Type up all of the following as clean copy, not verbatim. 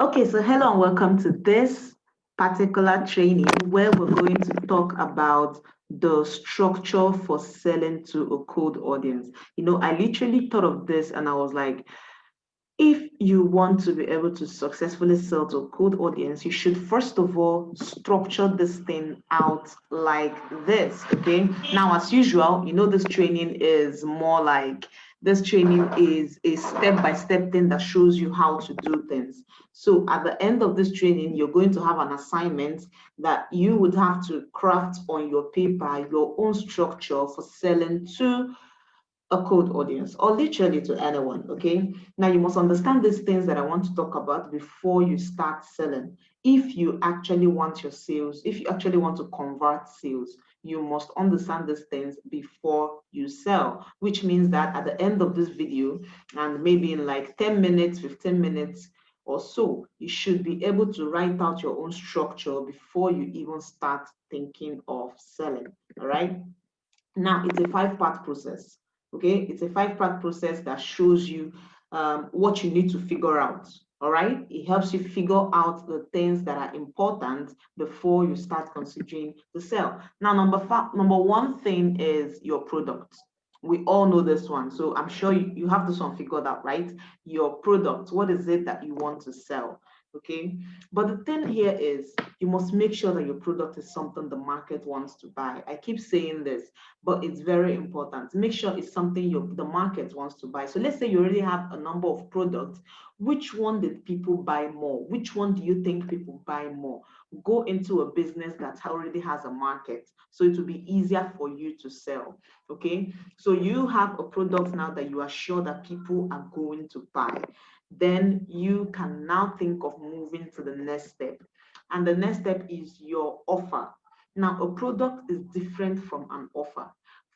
Okay, so hello and welcome to this particular training where we're going to talk about the structure for selling to a cold audience. I literally thought of this and I was like, if you want to be able to successfully sell to a cold audience, you should first of all structure this thing out like this. Okay. Now, as usual, this training is more like this training is a step-by-step thing that shows you how to do things. So at the end of this training, you're going to have an assignment that you would have to craft on your paper, your own structure for selling to a cold audience or literally to anyone. Okay. Now you must understand these things that I want to talk about before you start selling. If you actually want your sales, if you actually want to convert sales, you must understand these things before you sell, which means that at the end of this video, and maybe in like 10 minutes, 15 minutes or so, you should be able to write out your own structure before you even start thinking of selling. All right. Now, it's a five-part process. Okay, it's a five-part process that shows you what you need to figure out. All right, it helps you figure out the things that are important before you start considering the sell. Now, number one thing is your product. We all know this one, so I'm sure you have this one figured out, right? Your product. What is it that you want to sell? Okay, but the thing here is you must make sure that your product is something the market wants to buy. I keep saying this, but it's very important. Make sure it's something the market wants to buy. So let's say you already have a number of products. Which one did people buy more? Which one do you think people buy more? Go into a business that already has a market, so it will be easier for you to sell. Okay, so you have a product now that you are sure that people are going to buy. Then you can now think of moving to the next step. And the next step is your offer. Now, a product is different from an offer.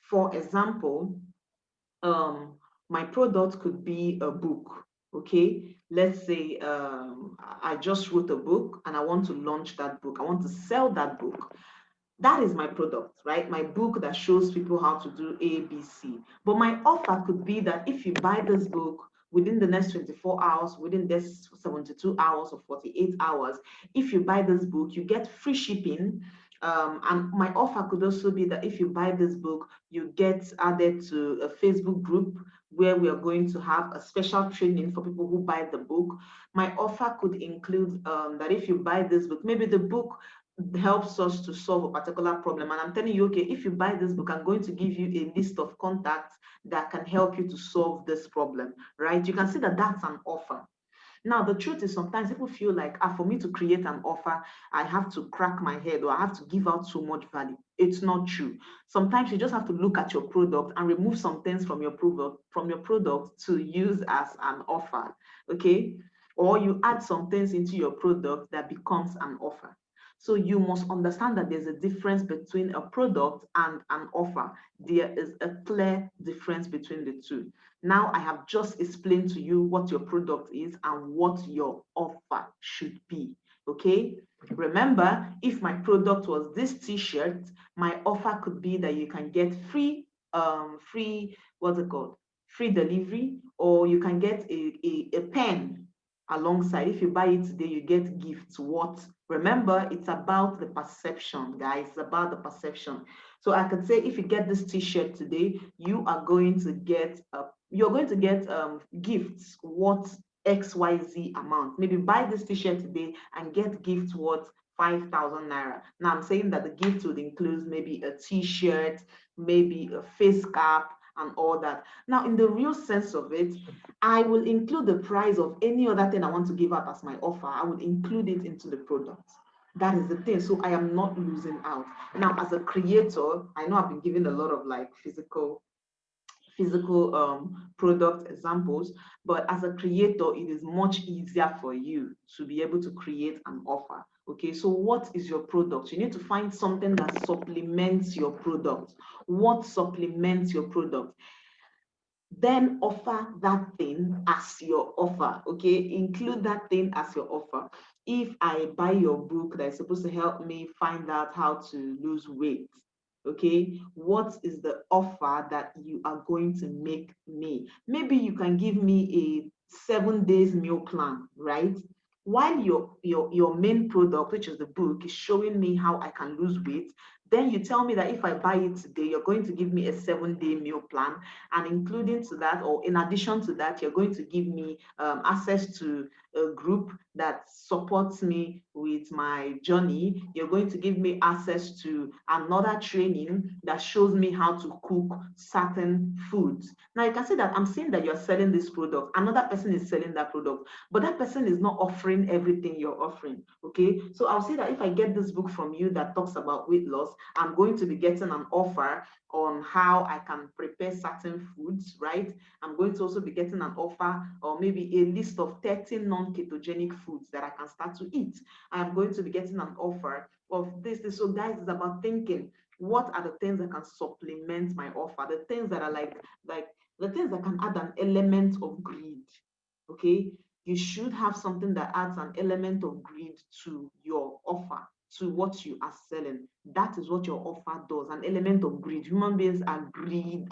For example, um, my product could be a book. Okay, let's say I just wrote a book and I want to launch that book. I want to sell that book. That is my product, right? My book that shows people how to do A, B, C. But my offer could be that if you buy this book within the next 24 hours, within this 72 hours or 48 hours, if you buy this book, you get free shipping. And my offer could also be that if you buy this book, you get added to a Facebook group where we are going to have a special training for people who buy the book. My offer could include that if you buy this book, maybe the book helps us to solve a particular problem. And I'm telling you, okay, if you buy this book, I'm going to give you a list of contacts that can help you to solve this problem, right? You can see that that's an offer. Now, the truth is sometimes people feel like, for me to create an offer, I have to crack my head or I have to give out so much value. It's not true. Sometimes you just have to look at your product and remove some things from your product to use as an offer, okay? Or you add some things into your product that becomes an offer. So you must understand that there's a difference between a product and an offer. There is a clear difference between the two. Now I have just explained to you what your product is and what your offer should be. Okay. Remember, if my product was this t-shirt, my offer could be that you can get free, what's it called? Free delivery, or you can get a pen alongside. If you buy it today, you get gifts. What? Remember, it's about the perception, guys. It's about the perception. So I could say if you get this t-shirt today, you're going to get gifts worth XYZ amount. Maybe buy this t-shirt today and get gifts worth 5,000 naira. Now I'm saying that the gift would include maybe a t-shirt, maybe a face cap, and all that. Now, in the real sense of it, I will include the price of any other thing I want to give out as my offer. I would include it into the product. That is the thing. So I am not losing out. Now, as a creator, I know I've been giving a lot of like physical product examples, but as a creator, it is much easier for you to be able to create an offer. Okay, so what is your product? You need to find something that supplements your product. What supplements your product? Then offer that thing as your offer. Okay, include that thing as your offer. If I buy your book that is supposed to help me find out how to lose weight, okay, what is the offer that you are going to make me? Maybe you can give me a 7 days meal plan, right? while your main product, which is the book, is showing me how I can lose weight, then you tell me that if I buy it today, you're going to give me a 7-day meal plan, and including to that, or in addition to that, you're going to give me access to a group that supports me with my journey. You're going to give me access to another training that shows me how to cook certain foods. Now you can see that I'm seeing that you're selling this product, another person is selling that product, but that person is not offering everything you're offering. Okay, so I'll say that if I get this book from you that talks about weight loss, I'm going to be getting an offer on how I can prepare certain foods, right? I'm going to also be getting an offer, or maybe a list of 30 non-ketogenic foods that I can start to eat. I'm going to be getting an offer of this. So guys, it's about thinking, what are the things that can supplement my offer? The things that are like the things that can add an element of greed. Okay, you should have something that adds an element of greed to your offer, to what you are selling. That is what your offer does, an element of greed. Human beings are greedy.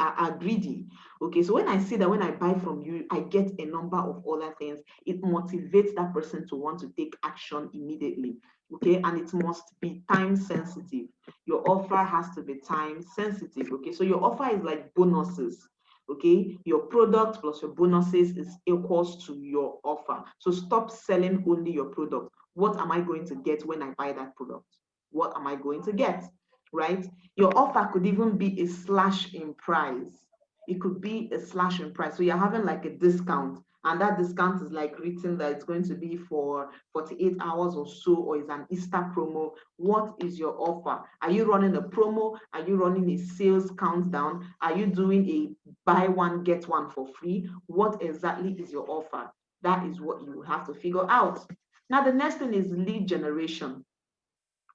Okay, so when I see that when I buy from you, I get a number of other things, it motivates that person to want to take action immediately. Okay, and it must be time sensitive. Your offer has to be time sensitive. Okay, so your offer is like bonuses. Okay, your product plus your bonuses is equals to your offer. So stop selling only your product. What am I going to get when I buy that product? What am I going to get? Right? Your offer could even be a slash in price. It could be a slash in price. So you're having like a discount, and that discount is like written that it's going to be for 48 hours or so, or is an Easter promo. What is your offer? Are you running a promo? Are you running a sales countdown? Are you doing a buy one, get one for free? What exactly is your offer? That is what you have to figure out. Now, the next thing is lead generation.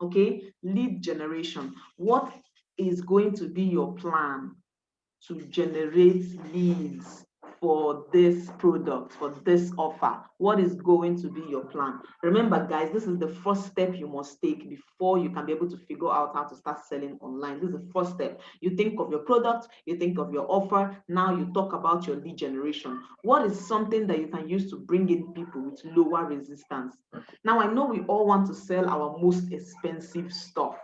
Okay, lead generation. What is going to be your plan to generate leads for this product, for this offer? What is going to be your plan? Remember, guys, this is the first step you must take before you can be able to figure out how to start selling online. This is the first step. You think of your product, you think of your offer, now you talk about your lead generation. What is something that you can use to bring in people with lower resistance? Now, I know we all want to sell our most expensive stuff.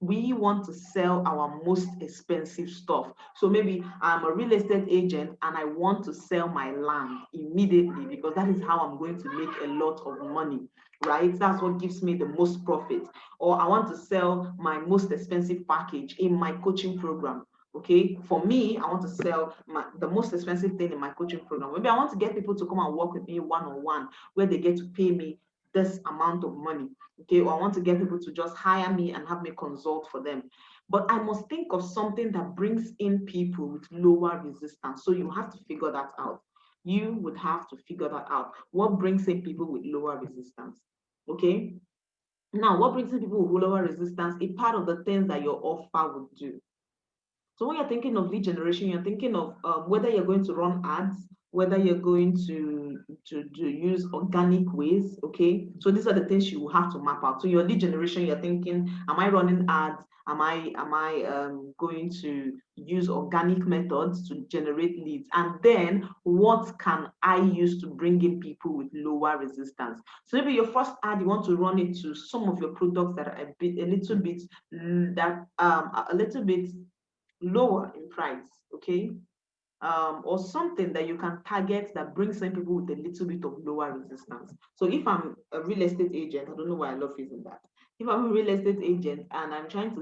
We want to sell our most expensive stuff. So maybe I'm a real estate agent and I want to sell my land immediately because that is how I'm going to make a lot of money, right? That's what gives me the most profit. Or I want to sell my most expensive package in my coaching program. Okay, for me, I want to sell the most expensive thing in my coaching program. Maybe I want to get people to come and work with me one-on-one, where they get to pay me this amount of money. Okay, or I want to get people to just hire me and have me consult for them. But I must think of something that brings in people with lower resistance. So you have to figure that out. You would have to figure that out. What brings in people with lower resistance? Okay. Now, what brings in people with lower resistance? A part of the things that your offer would do. So when you're thinking of lead generation, you're thinking of whether you're going to run ads, whether you're going to use organic ways. Okay, so these are the things you will have to map out. So your lead generation, you're thinking, am I running ads? Am I going to use organic methods to generate leads? And then what can I use to bring in people with lower resistance? So maybe your first ad, you want to run it to some of your products that are a little bit lower in price, okay? Or something that you can target that brings in people with a little bit of lower resistance. So if I'm a real estate agent, I don't know why I love using that. If I'm a real estate agent and I'm trying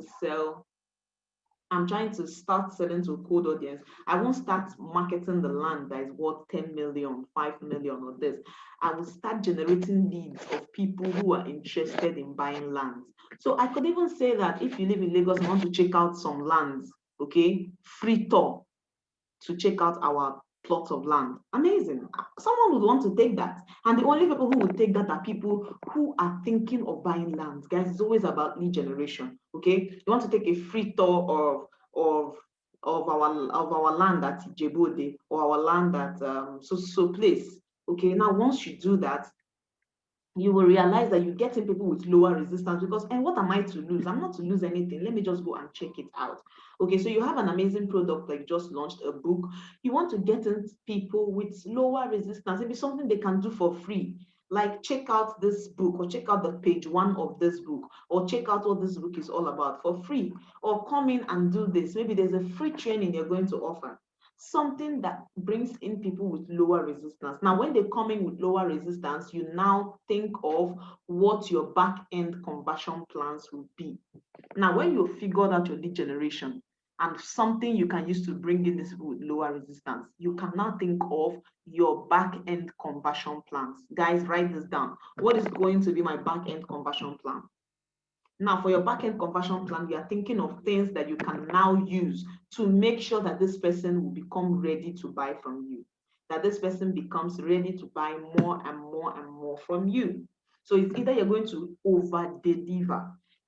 to start selling to a cold audience, I won't start marketing the land that is worth 10 million, 5 million, or this. I will start generating leads of people who are interested in buying lands. So I could even say that if you live in Lagos and want to check out some lands, okay, free tour to check out our plots of land. Amazing. Someone would want to take that. And the only people who would take that are people who are thinking of buying land. Guys, it's always about lead generation. Okay. You want to take a free tour of our land at Djibouti, or our land at so place. Okay. Now, once you do that, you will realize that you're getting people with lower resistance because, and what am I to lose? I'm not to lose anything. Let me just go and check it out. Okay, so you have an amazing product that you just launched, a book. You want to get in people with lower resistance. Maybe something they can do for free. like check out this book, or check out the page 1 of this book, or check out what this book is all about for free, or come in and do this. Maybe there's a free training you're going to offer, something that brings in people with lower resistance. Now, when they come in with lower resistance, you now think of what your back end conversion plans will be. Now, when you figured out your lead generation and something you can use to bring in this with lower resistance, you can now think of your back end conversion plans. Guys, write this down. What is going to be my back end conversion plan? Now, for your back-end conversion plan, you are thinking of things that you can now use to make sure that this person will become ready to buy from you, that this person becomes ready to buy more and more and more from you. So it's either you're going to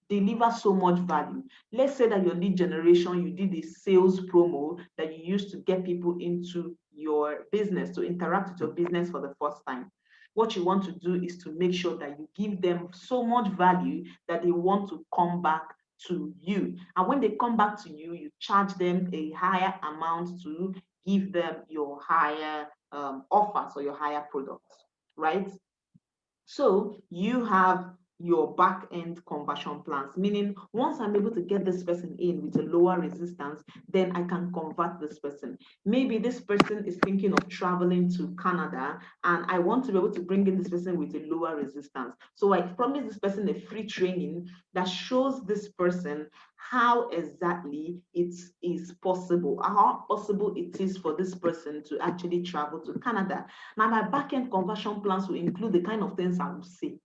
deliver so much value. Let's say that your lead generation, you did a sales promo that you used to get people into your business, to interact with your business for the first time. What you want to do is to make sure that you give them so much value that they want to come back to you. And when they come back to you, you charge them a higher amount to give them your higher offers or your higher products, right? So you have your back end conversion plans, meaning once I'm able to get this person in with a lower resistance, then I can convert this person. Maybe this person is thinking of traveling to Canada, and I want to be able to bring in this person with a lower resistance. So I promise this person a free training that shows this person how exactly it is possible, how possible it is for this person to actually travel to Canada. Now, my back-end conversion plans will include the kind of things I will say.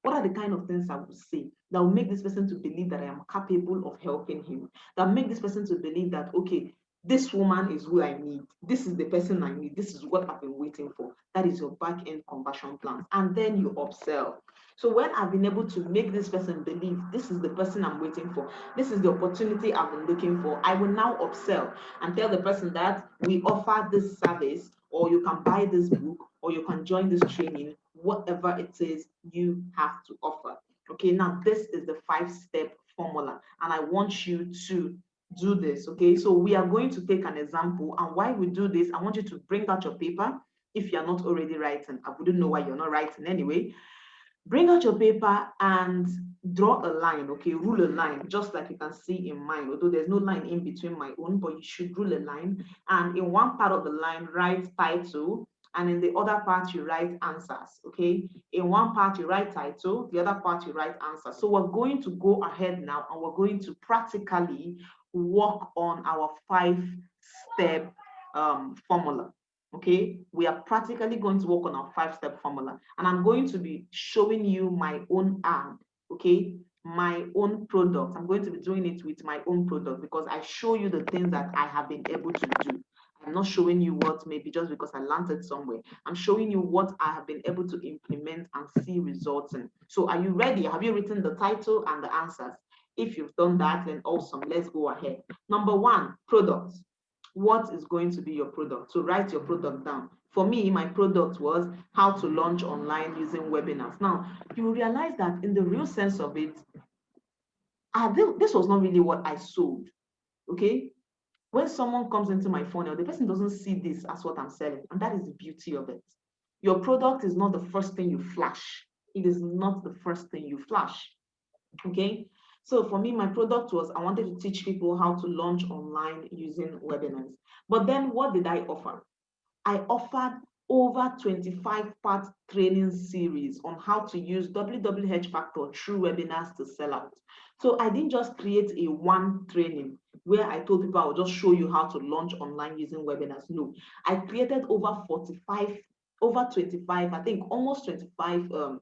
What are the kind of things I will say that will make this person to believe that I am capable of helping him? That will make this person to believe that, okay, this woman is who I need. This is the person I need. This is what I've been waiting for. That is your back-end conversion plans. And then you upsell. So when I've been able to make this person believe this is the person I'm waiting for, this is the opportunity I've been looking for, I will now upsell and tell the person that we offer this service, or you can buy this book, or you can join this training, whatever it is you have to offer. Okay, now this is the 5-step formula, and I want you to do this. Okay, so we are going to take an example, and while we do this, I want you to bring out your paper. If you're not already writing, I wouldn't know why you're not writing anyway. Bring out your paper and draw a line, okay? Rule a line, just like you can see in mine, although there's no line in between my own, but you should rule a line. And in one part of the line, write title, and in the other part, you write answers, okay? In one part, you write title, the other part, you write answers. So we're going to go ahead now, and we're going to practically work on our 5-step formula. Okay, we are practically going to work on our 5-step formula, and I'm going to be showing you my own ad, okay, my own product. I'm going to be doing it with my own product because I show you the things that I have been able to do. I'm not showing you what maybe just because I landed somewhere. I'm showing you what I have been able to implement and see results in. So are you ready? Have you written the title and the answers? If you've done that, then awesome. Let's go ahead. Number 1, products. What is going to be your product? So write your product down. For me, my product was how to launch online using webinars. Now, you will realize that in the real sense of it, this was not really what I sold, okay? When someone comes into my funnel, the person doesn't see this as what I'm selling, and that is the beauty of it. Your product is not the first thing you flash. It is not the first thing you flash, okay? So for me, my product was I wanted to teach people how to launch online using webinars. But then what did I offer? I offered over 25-part training series on how to use WWH Factor through webinars to sell out. So I didn't just create a one training where I told people I would just show you how to launch online using webinars. No, I created over 25, I think almost 25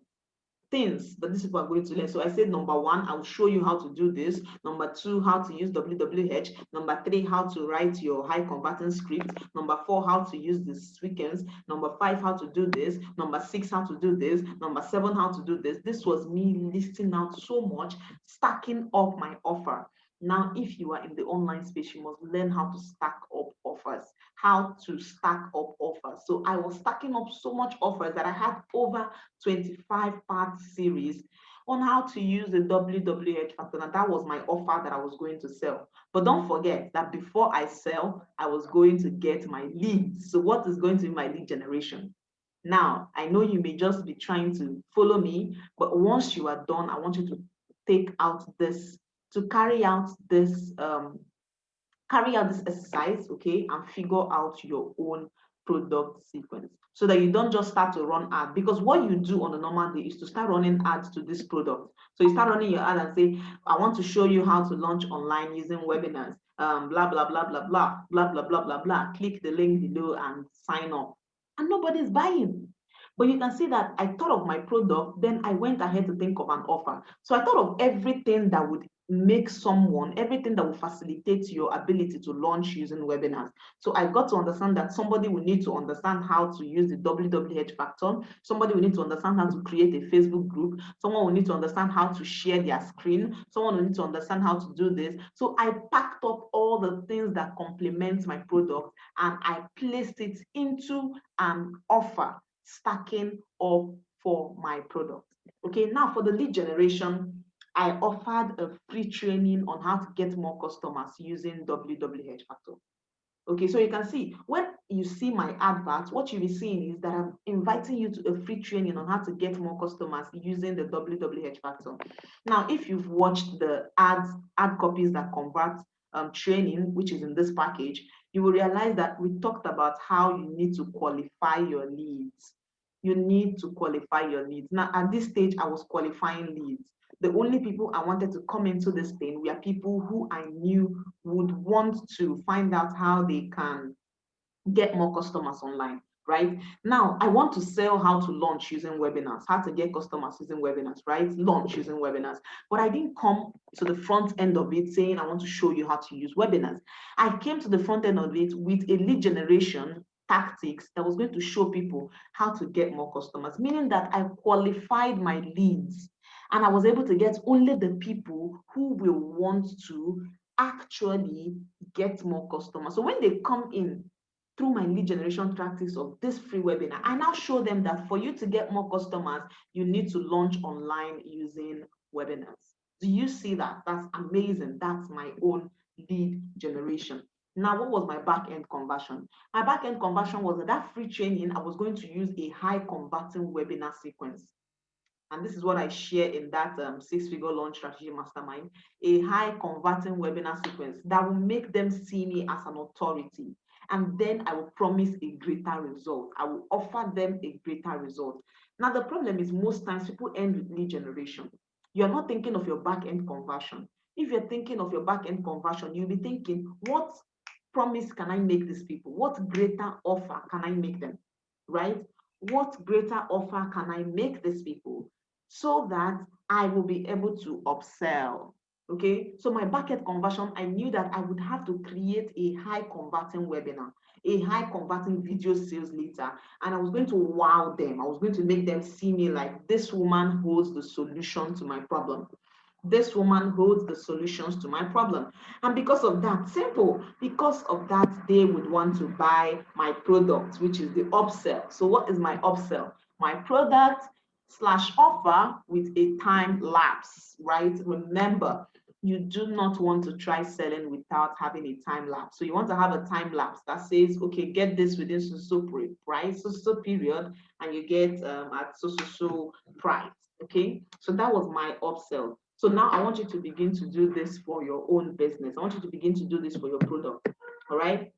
things that these people are going to learn. So I said, number 1, I'll show you how to do this. Number 2, how to use WWH. Number 3, how to write your high converting script. Number 4, how to use the weekends. Number 5, how to do this. Number 6, how to do this. Number 7, how to do this. This was me listing out so much, stacking up my offer. Now, if you are in the online space, you must learn how to stack up offers, how to stack up offers. So I was stacking up so much offers that I had over 25-part series on how to use the WWH factor. And that was my offer that I was going to sell. But don't forget that before I sell, I was going to get my leads. So what is going to be my lead generation? Now, I know you may just be trying to follow me, but once you are done, I want you to take out this, to carry out this exercise, okay, and figure out your own product sequence so that you don't just start to run ads. Because what you do on a normal day is to start running ads to this product. So you start running your ad and say, I want to show you how to launch online using webinars, blah, blah, blah, blah, blah, blah, blah, blah, blah, blah. Click the link below and sign up. And nobody's buying. But you can see that I thought of my product, then I went ahead to think of an offer. So I thought of everything that would make someone, everything that will facilitate your ability to launch using webinars. So I got to understand that somebody will need to understand how to use the WWH factor. Somebody will need to understand how to create a Facebook group. Someone will need to understand how to share their screen. Someone will need to understand how to do this. So I packed up all the things that complement my product and I placed it into an offer stacking up for my product. Okay, now for the lead generation, I offered a free training on how to get more customers using WWH factor. Okay, so you can see when you see my advert, what you'll be seeing is that I'm inviting you to a free training on how to get more customers using the WWH factor. Now, if you've watched the ad copies that convert training, which is in this package, you will realize that we talked about how you need to qualify your leads. You need to qualify your leads. Now, at this stage, I was qualifying leads. The only people I wanted to come into this thing were people who I knew would want to find out how they can get more customers online, right? Now, I want to sell how to launch using webinars, how to get customers using webinars, right? Launch using webinars. But I didn't come to the front end of it saying, I want to show you how to use webinars. I came to the front end of it with a lead generation tactics that was going to show people how to get more customers, meaning that I qualified my leads and I was able to get only the people who will want to actually get more customers. So when they come in through my lead generation tactics of this free webinar, I now show them that for you to get more customers, you need to launch online using webinars. Do you see that? That's amazing. That's my own lead generation. Now, what was my back-end conversion? My back-end conversion was that free training, I was going to use a high converting webinar sequence. And this is what I share in that six-figure launch strategy mastermind, a high converting webinar sequence that will make them see me as an authority. And then I will promise a greater result. I will offer them a greater result. Now, the problem is most times people end with lead generation. You're not thinking of your back-end conversion. If you're thinking of your back-end conversion, you'll be thinking, what promise can I make these people? What greater offer can I make them, right? What greater offer can I make these people so that I will be able to upsell? Okay, so my back-end conversion, I knew that I would have to create a high converting webinar, a high converting video sales letter, and I was going to wow them. I was going to make them see me like this woman holds the solution to my problem. This woman holds the solutions to my problem. And because of that, simple, because of that, they would want to buy my product, which is the upsell. So what is my upsell? My product slash offer with a time lapse, right? Remember, you do not want to try selling without having a time lapse. So you want to have a time lapse that says, okay, get this within so price, so period, and you get at so price. Okay, so that was my upsell. So now I want you to begin to do this for your own business. I want you to begin to do this for your product. All right.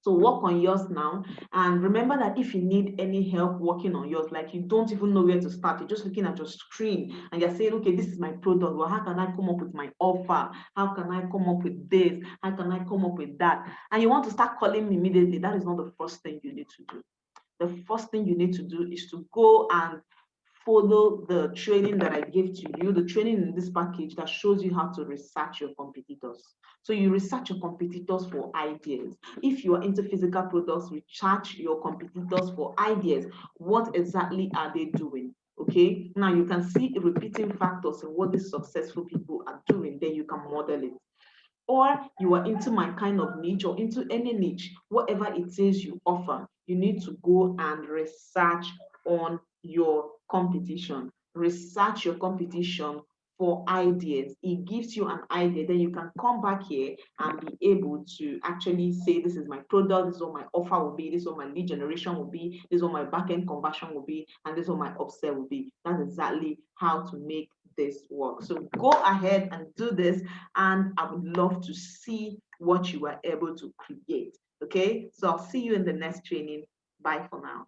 So work on yours now. And remember that if you need any help working on yours, like you don't even know where to start, you're just looking at your screen and you're saying, okay, this is my product. Well, how can I come up with my offer? How can I come up with this? How can I come up with that? And you want to start calling me immediately. That is not the first thing you need to do. The first thing you need to do is to go and follow the training that I gave to you, the training in this package that shows you how to research your competitors. So you research your competitors for ideas. If you are into physical products, research your competitors for ideas. What exactly are they doing? Okay, now you can see repeating factors in what these successful people are doing, then you can model it. Or you are into my kind of niche or into any niche, whatever it is you offer, you need to go and research on your competition. Research your competition for ideas. It gives you an idea, then you can come back here and be able to actually say, this is my product, this is what my offer will be, this is what my lead generation will be, this is what my backend conversion will be, and this is what my upsell will be. That's exactly how to make this work. So go ahead and do this, and I would love to see what you are able to create. Okay, so I'll see you in the next training. Bye for now.